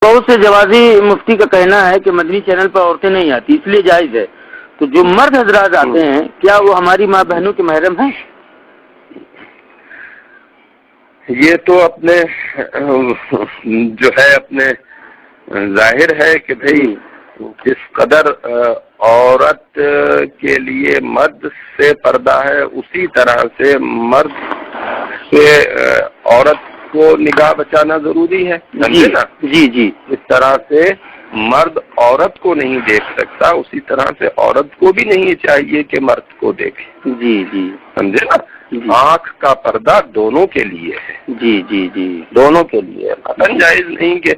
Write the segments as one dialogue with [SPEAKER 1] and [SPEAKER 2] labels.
[SPEAKER 1] بہت سے جوازی مفتی کا کہنا ہے کہ مدنی چینل پر عورتیں نہیں آتی، اس لیے جائز ہے. تو جو مرد حضرات آتے ہیں کیا وہ ہماری ماں بہنوں کے محرم ہیں؟
[SPEAKER 2] یہ تو اپنے جو ہے اپنے ظاہر ہے کہ بھئی جس قدر عورت کے لیے مرد سے پردہ ہے اسی طرح سے مرد سے عورت کو نگاہ بچانا ضروری ہے، سمجھے نا؟
[SPEAKER 1] جی جی.
[SPEAKER 2] اس طرح سے مرد عورت کو نہیں دیکھ سکتا، اسی طرح سے عورت کو بھی نہیں چاہیے کہ مرد کو دیکھے.
[SPEAKER 1] جی جی.
[SPEAKER 2] سمجھے نا؟ آنکھ کا پردہ دونوں کے لیے ہے.
[SPEAKER 1] جی جی جی.
[SPEAKER 2] دونوں کے لیے مثلاً جائز نہیں کہ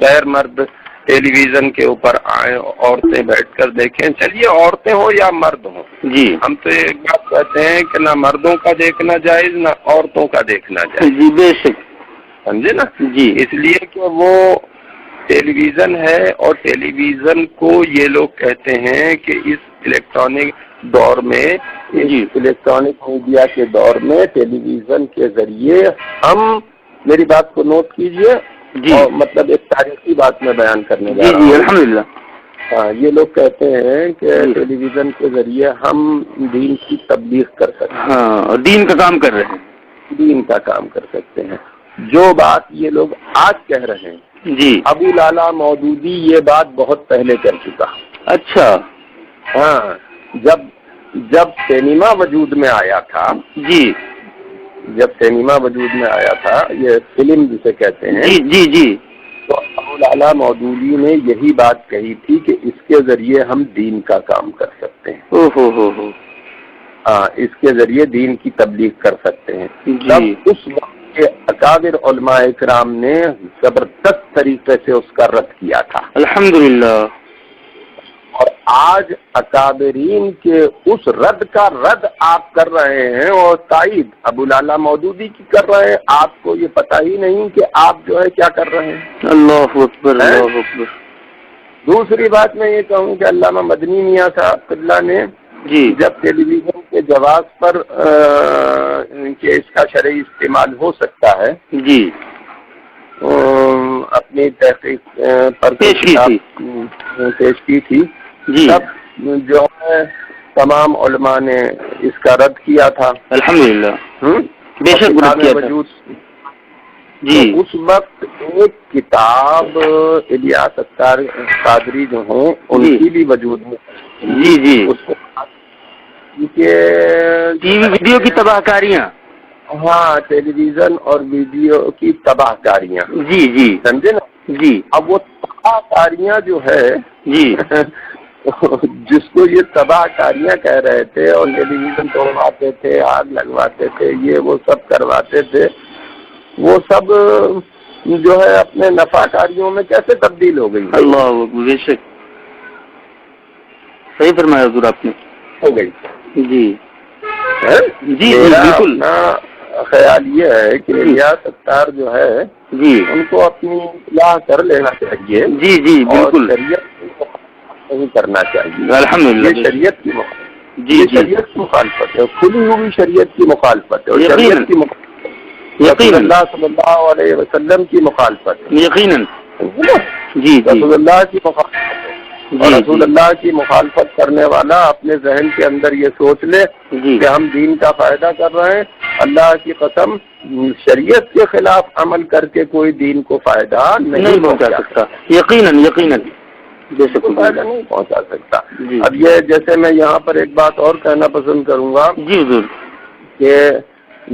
[SPEAKER 2] غیر مرد ٹیلی ویژن کے اوپر آئیں، عورتیں بیٹھ کر دیکھیں. چلیے عورتیں ہوں یا مرد ہوں،
[SPEAKER 1] جی.
[SPEAKER 2] ہم تو ایک بات کہتے ہیں کہ نہ مردوں کا دیکھنا جائز نہ عورتوں کا دیکھنا جائز.
[SPEAKER 1] جی بے شک.
[SPEAKER 2] سمجھے نا؟
[SPEAKER 1] جی.
[SPEAKER 2] اس لیے کہ وہ ٹیلی ویژن ہے، اور ٹیلی ویژن کو یہ لوگ کہتے ہیں کہ اس الیکٹرانک دور میں، الیکٹرانک میڈیا کے دور میں ٹیلی ویژن کے ذریعے ہم، میری بات کو نوٹ کیجئے، اور مطلب ایک تاریخی بات میں بیان کرنے جا رہا ہوں.
[SPEAKER 1] الحمدللہ.
[SPEAKER 2] ہاں، یہ لوگ کہتے ہیں کہ ٹیلی ویژن کے ذریعے ہم دین کی تبلیغ کر سکتے ہیں.
[SPEAKER 1] ہاں، اور دین کا کام کر رہے ہیں.
[SPEAKER 2] دین کا کام کر سکتے ہیں. جو بات یہ لوگ آج کہہ رہے ہیں،
[SPEAKER 1] جی،
[SPEAKER 2] ابو لالا مودودی یہ بات بہت پہلے کر چکا.
[SPEAKER 1] اچھا.
[SPEAKER 2] ہاں، جب سینما وجود میں آیا تھا،
[SPEAKER 1] جی،
[SPEAKER 2] جب سینما وجود میں آیا تھا، یہ فلم جسے کہتے ہیں،
[SPEAKER 1] جی جی جی،
[SPEAKER 2] تو ابو لالا مودودی نے یہی بات کہی تھی کہ اس کے ذریعے ہم دین کا کام کر سکتے ہیں.
[SPEAKER 1] ہو.
[SPEAKER 2] ہاں، اس کے ذریعے دین کی تبلیغ کر سکتے ہیں.
[SPEAKER 1] جی.
[SPEAKER 2] تب اس وقت کے اکابر علماء اکرام نے زبردست طریقے سے اس کا رد کیا تھا.
[SPEAKER 1] الحمدللہ.
[SPEAKER 2] اور آج اکابرین کے اس رد کا رد آپ کر رہے ہیں، اور تائید ابو لالا مودودی کی کر رہے ہیں. آپ کو یہ پتہ ہی نہیں کہ آپ جو ہے کیا کر رہے ہیں.
[SPEAKER 1] اللہ اکبر، اللہ اکبر.
[SPEAKER 2] دوسری بات میں یہ کہوں کہ علامہ مدنی میاں صاحب قبلہ نے جب ٹیلی ویژن کے جواز پر کہ اس کا شرعی استعمال ہو سکتا ہے، جی، اپنی تحقیق پر پیش کی تھی، تب جو ہے تمام علماء نے اس کا رد کیا تھا.
[SPEAKER 1] الحمدللہ. بے شک رد کیا تھا.
[SPEAKER 2] جی. اس وقت ایک کتاب الیاس ستار قادری جو ہیں ان کی بھی وجود میں. جی جی. اس کو ٹی وی
[SPEAKER 1] ویڈیو کی تباہ کاریاں.
[SPEAKER 2] ہاں، ٹیلی ویژن اور ویڈیو کی تباہ کاریاں.
[SPEAKER 1] جی جی.
[SPEAKER 2] سمجھے نا؟ جی. اب وہ تباہ کاریاں جو ہے، جی، جس کو یہ تباہ کاریاں کہہ رہے تھے، اور ٹیلی ویژن توڑواتے تھے، آگ لگواتے تھے، یہ وہ سب کرواتے تھے، وہ سب جو ہے اپنے نفع کاریوں میں کیسے تبدیل ہو گئی؟
[SPEAKER 1] اللہ بے شک صحیح فرمایا حضور آپ نے.
[SPEAKER 2] ہو گئی.
[SPEAKER 1] جی
[SPEAKER 2] جی. بالکل. خیال یہ ہے کہ الیاس ستار جو ہے، جی، ان کو اپنی اصلاح کر لینا چاہیے. جی جی بالکل. شریعت نہیں کرنا چاہیے. الحمدللہ. یہ شریعت کی مخالفت، جی، شریعت کی مخالفت ہے، کھلی ہوئی شریعت کی مخالفت ہے، اور شریعت کی مخالفت رسول اللہ صلی اللہ علیہ وسلم کی مخالفت ہے. یقیناً. جی. رسول اللہ کی مخالفت ہے. اور رسول اللہ کی مخالفت کرنے والا اپنے ذہن کے اندر یہ سوچ لے کہ ہم دین کا فائدہ کر رہے ہیں. اللہ کی قسم، شریعت کے خلاف عمل کر کے کوئی دین کو فائدہ نہیں پہنچا سکتا. یقیناً یقیناً فائدہ نہیں پہنچا سکتا. اب یہ جیسے میں یہاں پر ایک بات اور کہنا پسند کروں گا، جی حضور، کہ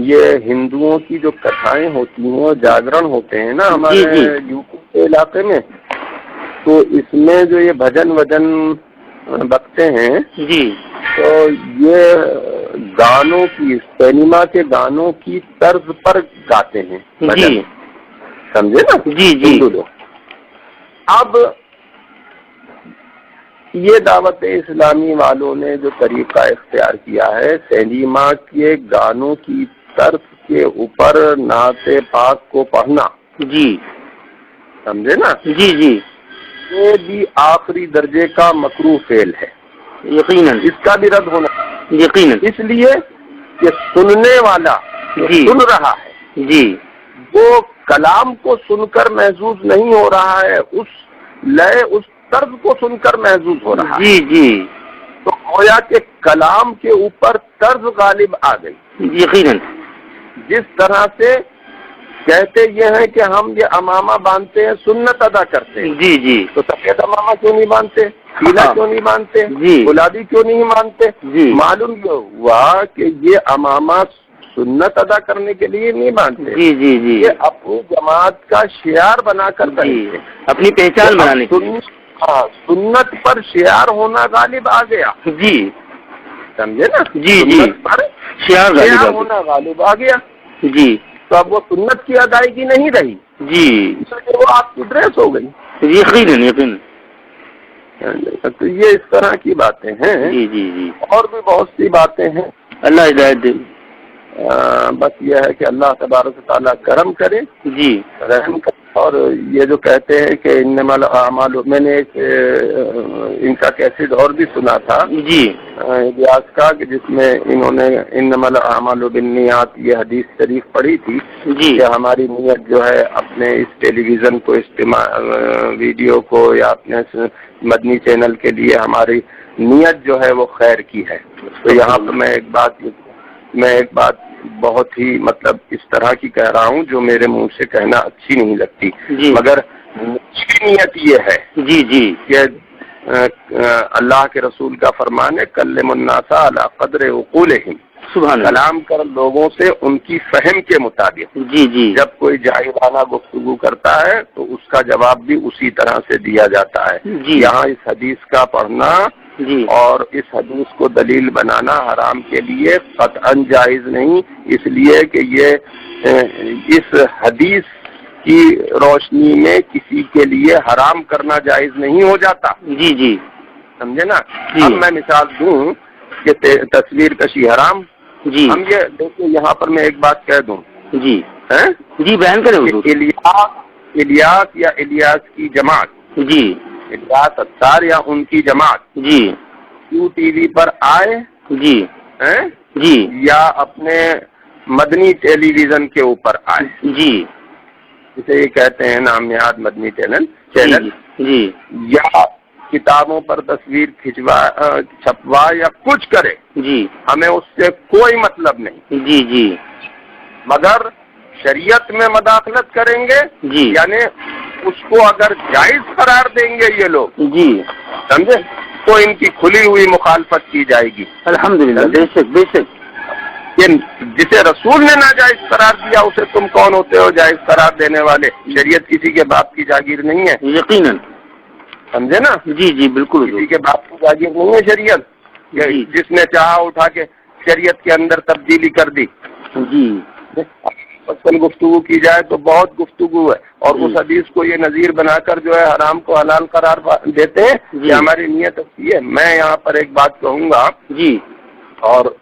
[SPEAKER 2] یہ ہندوؤں کی جو کتھائیں ہوتی ہیں، جاگرن ہوتے ہیں نا ہمارے یو پی کے علاقے میں، تو اس میں جو یہ بھجن وجن بکتے ہیں، جی، تو یہ گانوں کی، سینما کے گانوں کی طرز پر گاتے ہیں. جی سمجھے نا؟ جی جی. اب یہ دعوت اسلامی والوں نے جو طریقہ اختیار کیا ہے، سینما کے گانوں کی طرز کے اوپر نعت پاک کو پڑھنا، جی، سمجھے نا؟ جی جی. یہ بھی آخری درجے کا مکروہ فعل ہے. یقیناً. اس کا بھی رد ہونا یقیناً، اس لیے کہ سننے والا جو سن رہا ہے، جی، وہ کلام کو سن کر محظوظ نہیں ہو رہا ہے، اس لئے اس طرز کو سن کر محظوظ ہو رہا ہے.
[SPEAKER 1] جی جی.
[SPEAKER 2] تو گویا کہ کلام کے اوپر طرز غالب آ گئی.
[SPEAKER 1] یقیناً.
[SPEAKER 2] جس طرح سے کہتے یہ ہیں کہ ہم یہ امامہ باندھتے ہیں، سنت ادا کرتے ہیں.
[SPEAKER 1] جی جی.
[SPEAKER 2] تو سفید امامہ کیوں نہیں باندھتے؟ پیلا کیوں نہیں باندھتے؟
[SPEAKER 1] جی.
[SPEAKER 2] گلابی کیوں نہیں باندھتے؟
[SPEAKER 1] جی.
[SPEAKER 2] معلوم یہ ہوا کہ یہ امامہ سنت ادا کرنے کے لیے نہیں باندھتے.
[SPEAKER 1] جی جی جی.
[SPEAKER 2] یہ اپنی جماعت کا شعار بنا کر پہنتے،
[SPEAKER 1] اپنی پہچان بنانے کے لیے.
[SPEAKER 2] ہاں، سنت پر شعار ہونا غالب آ گیا. جی سمجھے نا. جی جی. پر شعار ہونا غالب آ گیا. جی. تو اب وہ سنت کی ادائیگی نہیں رہی. جی. وہ آپ کی ڈریس ہو گئی.
[SPEAKER 1] یقیناً یقیناً.
[SPEAKER 2] تو یہ اس طرح کی باتیں ہیں.
[SPEAKER 1] جی جی جی.
[SPEAKER 2] اور بھی بہت سی باتیں ہیں. اللہ ہدایت دے. بس یہ ہے کہ اللہ تبارک و تعالیٰ کرم کرے. جی. رحم کرے. اور یہ جو کہتے ہیں کہ انما الاعمال، میں نے ایک ان کا کیسٹ اور بھی سنا تھا. جی. الیاس کا، کہ جس میں انہوں نے انما الاعمال بالنیات یہ حدیث شریف پڑھی تھی. جی. کہ ہماری نیت جو ہے اپنے اس ٹیلی ویژن کو ویڈیو کو یا اپنے مدنی چینل کے لیے ہماری نیت جو ہے وہ خیر کی ہے. تو یہاں پر میں ایک بات بہت ہی مطلب اس طرح کی کہہ رہا ہوں جو میرے منہ سے کہنا اچھی نہیں لگتی. جی. مگر اچھی نیت یہ ہے. جی جی. کہ اللہ کے رسول کا فرمان ہے کلم الناس علی قدر عقولہم. کلام کر لوگوں سے ان کی فہم کے مطابق. جی جی. جب کوئی جاہلانہ گفتگو کرتا ہے تو اس کا جواب بھی اسی طرح سے دیا جاتا ہے. جی. یہاں اس حدیث کا پڑھنا جی اور اس حدیث کو دلیل بنانا حرام کے لیے قطعاً جائز نہیں، اس لیے کہ یہ اس حدیث کی روشنی میں کسی کے لیے حرام کرنا جائز نہیں ہو جاتا. جی جی. سمجھے نا. جی. اب میں مثال دوں کہ تصویر کشی حرام. جی. ہم یہ دیکھیں، یہاں پر میں ایک بات کہہ دوں. جی جی بیان کریں. الیاس یا الیاس کی جماعت. جی. الیاس اتار یا ان کی جماعت. جی. کیو ٹی وی پر آئے. جی. جی. یا اپنے مدنی ٹیلی ویژن کے اوپر آئے. جی. اسے یہ کہتے ہیں نامیات مدنی چینل. جی. یا کتابوں پر تصویر چھپوا یا کچھ کرے. جی. ہمیں اس سے کوئی مطلب نہیں. جی جی. مگر شریعت میں مداخلت کریں گے. جی. یعنی اس کو اگر جائز قرار دیں گے یہ لوگ. جی. سمجھے، تو ان کی کھلی ہوئی مخالفت کی جائے گی. الحمدللہ. بے شک بے شک. جسے رسول نے ناجائز قرار دیا اسے تم کون ہوتے ہو جائز قرار دینے والے؟ شریعت کسی کے باپ کی جاگیر نہیں ہے. یقیناً. سمجھے نا. جی جی بالکل. کسی کے باپ کی جاگیر نہیں ہے شریعت. جس نے چاہا اٹھا کے شریعت کے اندر تبدیلی کر دی. جی. گفتگو کی جائے تو بہت گفتگو ہے، اور اس حدیث کو یہ نظیر بنا کر جو ہے حرام کو حلال قرار دیتے ہیں کہ ہماری نیت اچھی ہے. میں یہاں پر ایک بات کہوں گا. جی. اور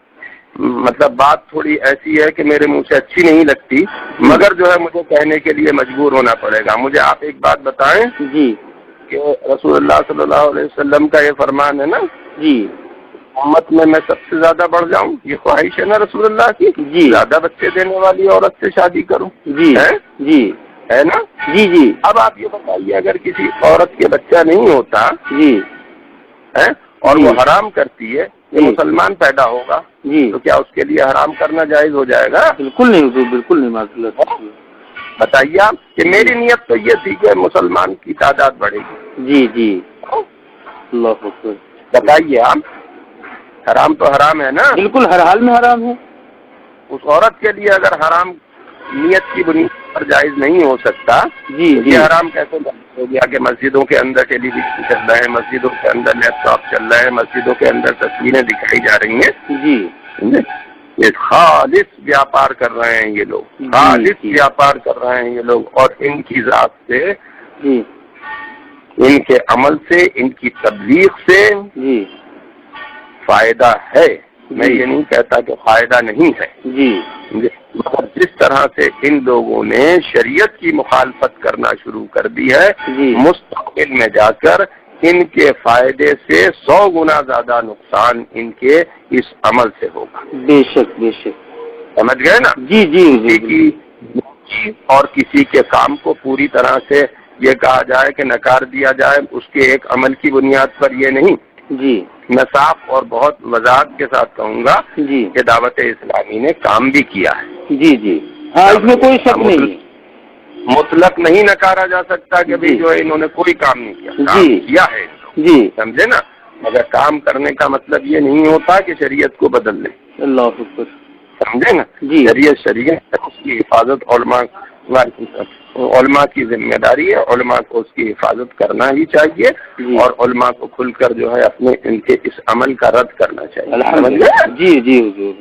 [SPEAKER 2] مطلب بات تھوڑی ایسی ہے کہ میرے منہ سے اچھی نہیں لگتی، مگر جو ہے مجھے کہنے کے لیے مجبور ہونا پڑے گا. مجھے آپ ایک بات بتائیں. جی. کہ رسول اللہ صلی اللہ علیہ وسلم کا یہ فرمان ہے نا. جی. امت میں سب سے زیادہ بڑھ جاؤں، یہ خواہش ہے نا رسول اللہ کی. جی. زیادہ بچے دینے والی عورت سے شادی کروں. جی. جی ہے نا. جی جی. اب آپ یہ بتائیے اگر کسی عورت کے بچہ نہیں ہوتا. جی. اور وہ حرام کرتی ہے کہ مسلمان پیدا ہوگا. جی. تو کیا اس کے لیے حرام کرنا جائز ہو جائے گا؟ بالکل نہیں. بالکل نہیں. بتائیے آپ کہ میری نیت تو یہ تھی کہ مسلمان کی تعداد بڑھے گی. جی جی. اللہ اکبر. بتائیے آپ، حرام تو حرام ہے نا. بالکل ہر حال میں حرام ہے. اس عورت کے لیے اگر حرام نیت کی بنیاد پر جائز نہیں ہو سکتا. جی. یہ حرام کیسے ہو گیا کہ مسجدوں کے اندر ٹیلی ویژن چل رہے ہیں، مسجدوں کے اندر لیپ ٹاپ چل رہے ہیں، مسجدوں کے اندر تصویریں دکھائی جا رہی ہیں. جی. یہ خالص ویاپار کر رہے ہیں یہ لوگ. خالص ویاپار کر رہے ہیں یہ لوگ، اور ان کی ذات سے، ان کے عمل سے، ان کی تبلیغ سے فائدہ ہے. میں یہ نہیں کہتا کہ فائدہ نہیں ہے. جی. مگر جس طرح سے ان لوگوں نے شریعت کی مخالفت کرنا شروع کر دی ہے، مستقبل میں جا کر ان کے فائدے سے 100 گنا زیادہ نقصان ان کے اس عمل سے ہوگا. بے شک بے شک. سمجھ گئے نا. جی جی. اور کسی کے کام کو پوری طرح سے یہ کہا جائے کہ نکار دیا جائے اس کے ایک عمل کی بنیاد پر، یہ نہیں
[SPEAKER 1] جی۔
[SPEAKER 2] میں صاف اور بہت وضاحت کے ساتھ کہوں گا
[SPEAKER 1] جی
[SPEAKER 2] کہ دعوت اسلامی نے کام بھی کیا ہے۔
[SPEAKER 1] جی جی ہاں، اس میں کوئی شک نہیں ہے،
[SPEAKER 2] مطلق نہیں نکارا جا سکتا کہ بھی جو ہے انہوں نے کوئی کام نہیں کیا، کام کیا ہے
[SPEAKER 1] جی،
[SPEAKER 2] سمجھے نا، مگر کام کرنے کا مطلب یہ نہیں ہوتا کہ شریعت کو بدل لیں،
[SPEAKER 1] اللہ اکبر،
[SPEAKER 2] سمجھے نا،
[SPEAKER 1] جی
[SPEAKER 2] شریعت اس کی حفاظت علماء کی ذمہ داری ہے، علماء کو اس کی حفاظت کرنا ہی چاہیے اور علماء کو کھل کر جو ہے اپنے ان کے اس عمل کا رد کرنا چاہیے۔
[SPEAKER 1] الحمدللہ، جی جی حضور۔